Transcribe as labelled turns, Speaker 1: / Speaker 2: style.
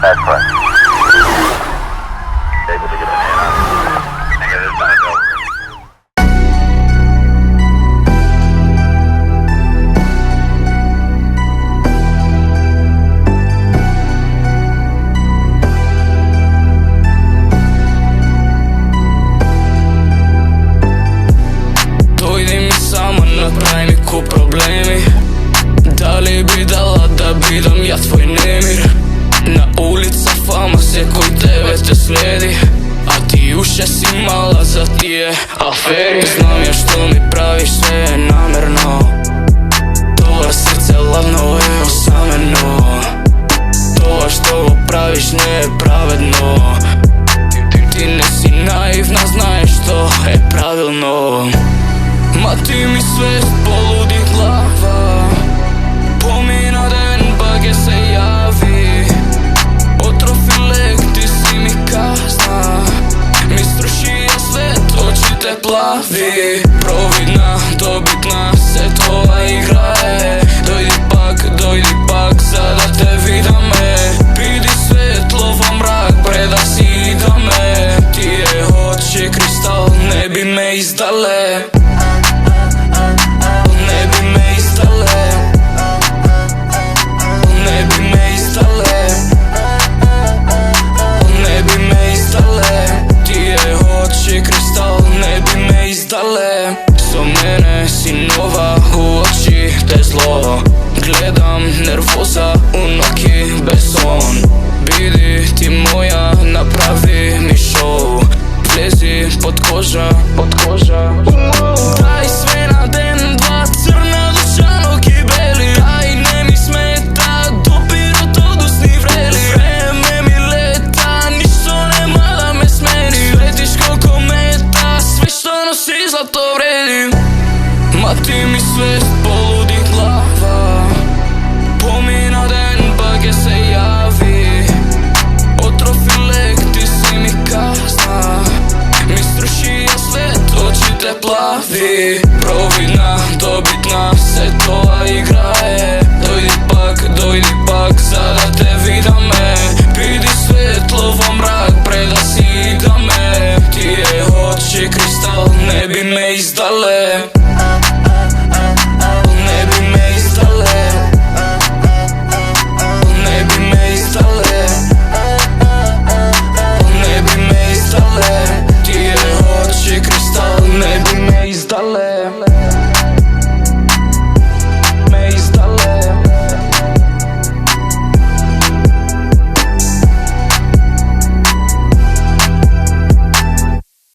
Speaker 1: That's right. Able to get a man on it. Nigga, this time it's over.
Speaker 2: Направи ми ку проблеми. Дали би дала да бидам ја твој немир? На улица фама секој тебе те следи, а ти уште си мала за тие афери. Знам ја што ми правиш се,